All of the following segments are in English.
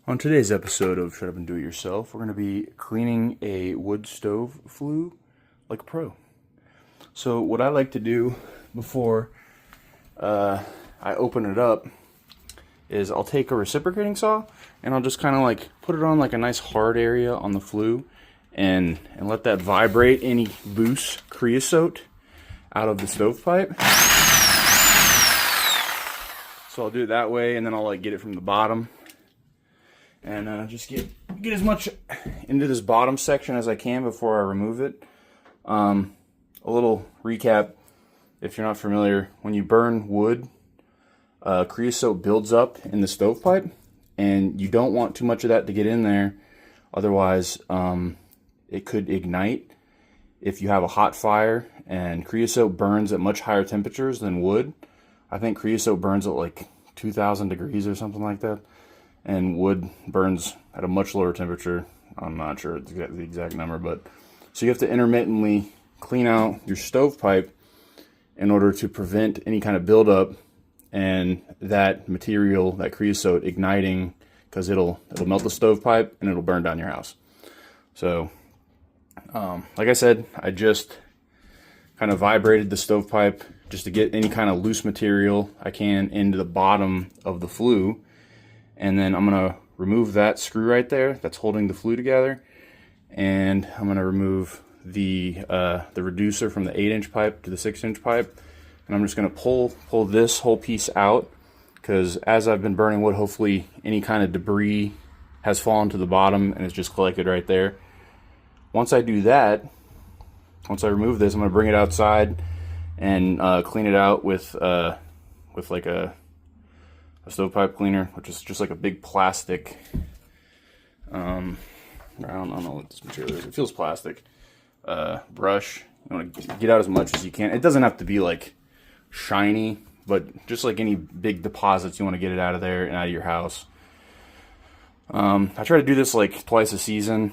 On today's episode of Shut Up and Do It Yourself, we're going to be cleaning a wood stove flue like a pro. So what I like to do before I open it up is I'll take a reciprocating saw and I'll just kind of like put it on like a nice hard area on the flue and let that vibrate any loose creosote out of the stovepipe. So I'll do it that way, and then I'll like get it from the bottom and just get as much into this bottom section as I can before I remove it. A little recap, if you're not familiar, when you burn wood, creosote builds up in the stovepipe, and you don't want too much of that to get in there, otherwise it could ignite if you have a hot fire, and creosote burns at much higher temperatures than wood. I think creosote burns at like 2,000 degrees or something like that, and wood burns at a much lower temperature. I'm not sure the exact number, but so you have to intermittently clean out your stovepipe in order to prevent any kind of buildup and that material, that creosote, igniting, because it'll melt the stovepipe and it'll burn down your house. So like I said, I just kind of vibrated the stovepipe just to get any kind of loose material I can into the bottom of the flue. And then I'm going to remove that screw right there that's holding the flue together. And I'm going to remove the reducer from the 8-inch pipe to the 6-inch pipe. And I'm just going to pull this whole piece out, because as I've been burning wood, hopefully any kind of debris has fallen to the bottom and it's just collected right there. Once I do that, once I remove this, I'm going to bring it outside and clean it out with like a stovepipe cleaner, which is just like a big plastic, I don't know what this material is. It feels plastic. Brush. You want to get out as much as you can. It doesn't have to be like shiny, but just like any big deposits, you want to get it out of there and out of your house. I try to do this like twice a season,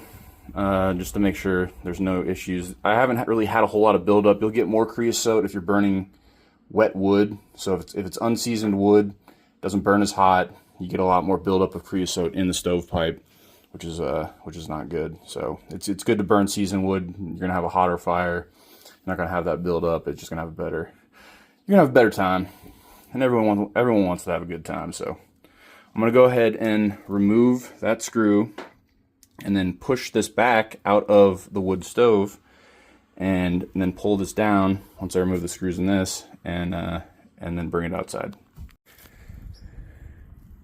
just to make sure there's no issues. I haven't really had a whole lot of buildup. You'll get more creosote if you're burning wet wood. So if it's unseasoned wood, doesn't burn as hot, you get a lot more buildup of creosote in the stovepipe, which is not good. So it's good to burn seasoned wood. You're gonna have a hotter fire. You're not gonna have that buildup. It's just gonna have you're gonna have a better time, and everyone wants to have a good time. So I'm gonna go ahead and remove that screw, and then push this back out of the wood stove, and then pull this down once I remove the screws in this, and then bring it outside.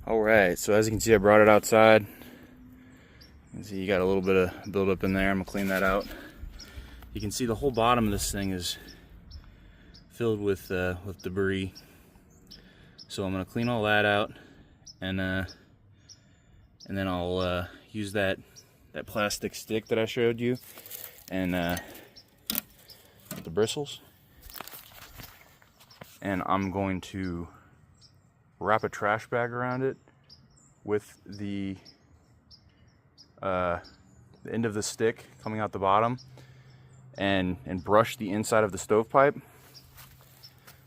Alright, so as you can see, I brought it outside. You can see you got a little bit of buildup in there. I'm going to clean that out. You can see the whole bottom of this thing is filled with debris. So I'm going to clean all that out, and then I'll use that plastic stick that I showed you, and the bristles. And I'm going to wrap a trash bag around it with the end of the stick coming out the bottom, and brush the inside of the stovepipe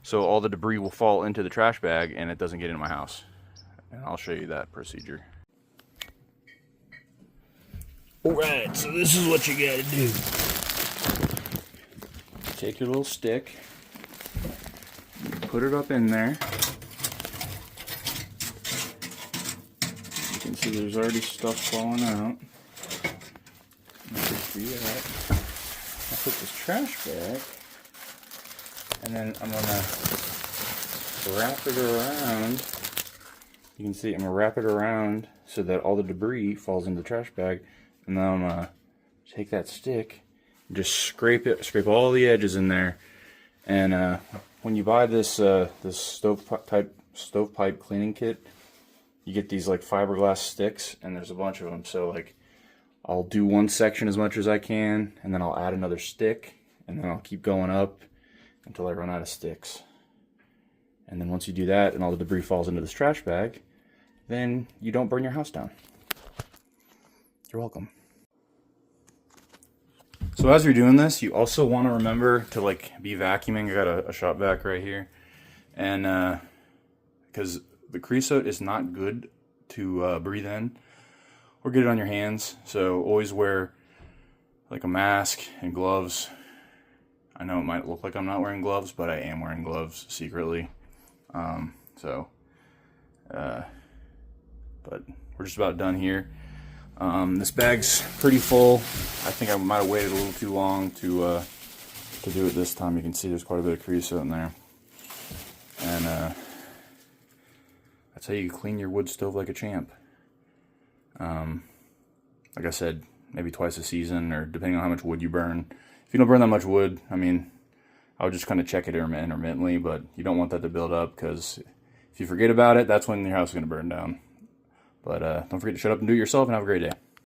so all the debris will fall into the trash bag and it doesn't get into my house. And I'll show you that procedure. Alright, so this is what you gotta do. Take your little stick, put it up in there. You can see there's already stuff falling out. See that. I'll put this trash back, and then I'm gonna wrap it around. You can see I'm gonna wrap it around so that all the debris falls in the trash bag, and then I'm gonna take that stick and just scrape all the edges in there. And when you buy this stovepipe cleaning kit, you get these like fiberglass sticks, and there's a bunch of them. So like, I'll do one section as much as I can, and then I'll add another stick, and then I'll keep going up until I run out of sticks. And then once you do that and all the debris falls into this trash bag, then you don't burn your house down. You're welcome. So as you're doing this, you also want to remember to like be vacuuming. I got a shop vac right here, and because the creosote is not good to breathe in. or get it on your hands. So always wear like a mask and gloves. I know it might look like I'm not wearing gloves, but I am wearing gloves secretly. But we're just about done here. This bag's pretty full. I think I might have waited a little too long to do it this time. You can see there's quite a bit of crease in there. And that's how you clean your wood stove like a champ. Like I said, maybe twice a season, or depending on how much wood you burn. If you don't burn that much wood, I mean, I would just kind of check it intermittently, but you don't want that to build up, because if you forget about it, that's when your house is going to burn down. But don't forget to shut up and do it yourself, and have a great day.